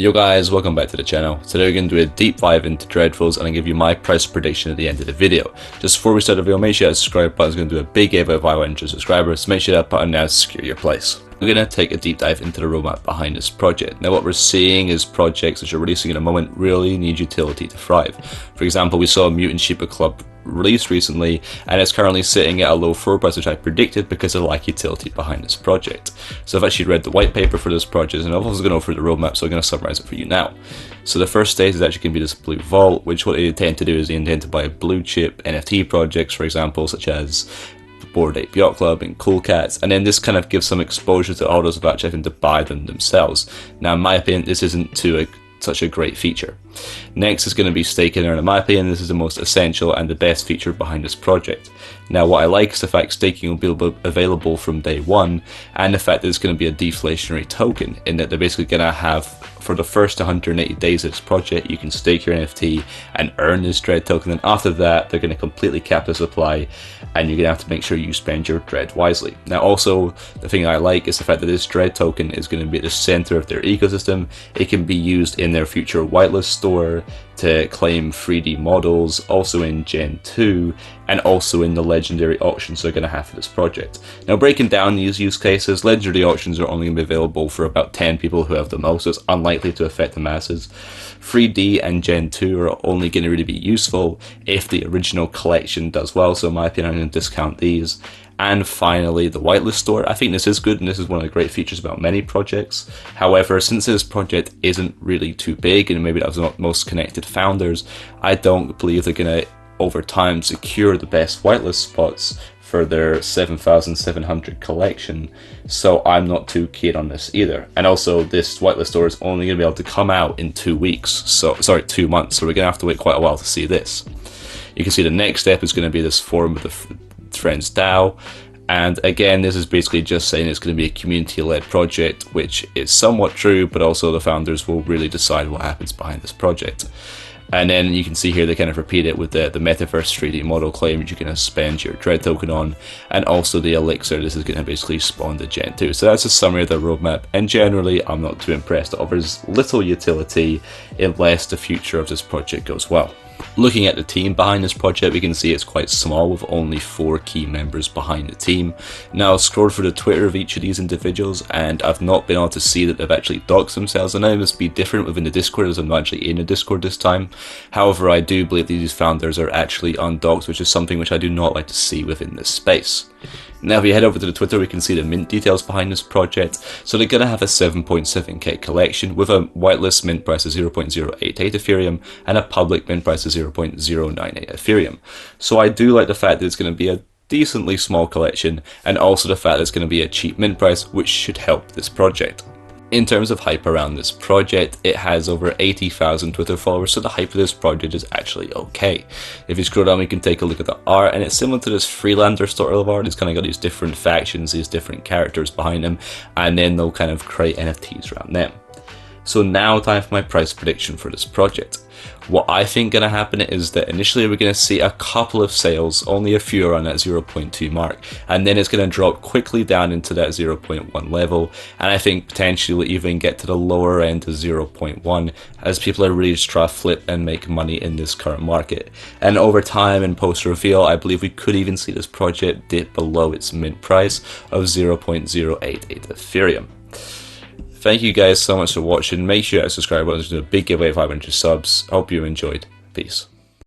Yo guys, welcome back to the channel. Today we're going to do a deep dive into Dreadfulz and I'll give you my price prediction at the end of the video. Just before we start the video, make sure that subscribe button is going to do a big giveaway of 500 subscribers, so make sure that button now to secure your place. We're going to take a deep dive into the roadmap behind this project. Now what we're seeing is projects which are releasing in a moment really need utility to thrive. For example, we saw Mutant Sheep Club released recently and it's currently sitting at a low floor price, which I predicted because of the lack of utility behind this project. So I've actually read the white paper for this project and I've also gone over the roadmap, so I'm going to summarize it for you now. So the first stage is actually going to be this blue vault, which what they intend to do is they intend to buy blue chip NFT projects, for example, such as Bored Ape Yacht Club and Cool Cats, and then this kind of gives some exposure to others of actually having to buy them themselves. Now in my opinion, this isn't such a great feature. Next is going to be staking, and in my opinion this is the most essential and the best feature behind this project. Now what I like is the fact staking will be available from day one, and the fact that it's going to be a deflationary token, in that they're basically going to have, for the first 180 days of this project, you can stake your NFT and earn this Dread token, and after that they're going to completely cap the supply and you're going to have to make sure you spend your Dread wisely. Now also, the thing I like is the fact that this Dread token is going to be at the center of their ecosystem. It can be used in their future whitelist store to claim 3D models, also in Gen 2, and also in the legendary auctions they're going to have for this project. Now breaking down these use cases, legendary auctions are only going to be available for about 10 people who have the most, so it's unlikely to affect the masses. 3D and Gen 2 are only going to really be useful if the original collection does well, so in my opinion I'm going to discount these. And finally, the whitelist store. I think this is good and this is one of the great features about many projects. However, since this project isn't really too big and maybe that's not most connected founders, I don't believe they're going to over time secure the best whitelist spots for their 7,700 collection, so I'm not too keen on this either. And also this whitelist store is only going to be able to come out in 2 months, so we're going to have to wait quite a while to see this. You can see the next step is going to be this forum with the Friends DAO, and again this is basically just saying it's going to be a community-led project, which is somewhat true, but also the founders will really decide what happens behind this project. And then you can see here they kind of repeat it with the Metaverse 3D model claim, which you're going to spend your Dread token on, and also the Elixir. This is going to basically spawn the Gen 2. So that's a summary of the roadmap, and generally I'm not too impressed. It offers little utility unless the future of this project goes well. Looking at the team behind this project, we can see it's quite small with only 4 key members behind the team. Now I've scrolled through the Twitter of each of these individuals and I've not been able to see that they've actually doxed themselves. I know it must be different within the Discord as I'm not actually in the Discord this time. However, I do believe these founders are actually undoxed, which is something which I do not like to see within this space. Now if you head over to the Twitter, we can see the mint details behind this project. So they're going to have a 7.7k collection with a whitelist mint price of 0.088 Ethereum and a public mint price of 0.098 Ethereum. So I do like the fact that it's going to be a decently small collection, and also the fact that it's going to be a cheap mint price, which should help this project. In terms of hype around this project, it has over 80,000 Twitter followers, so the hype of this project is actually okay. If you scroll down, we can take a look at the art, and it's similar to this Freelander style of art. It's kind of got these different factions, these different characters behind them, and then they'll kind of create NFTs around them. So now time for my price prediction for this project. What I think going to happen is that initially we're going to see a couple of sales, only a few around that 0.2 mark, and then it's going to drop quickly down into that 0.1 level, and I think potentially even get to the lower end of 0.1 as people are really just trying to flip and make money in this current market. And over time and post reveal, I believe we could even see this project dip below its mint price of 0.088 Ethereum. Thank you guys so much for watching. Make sure to subscribe. There's a big giveaway of 500 subs. Hope you enjoyed. Peace.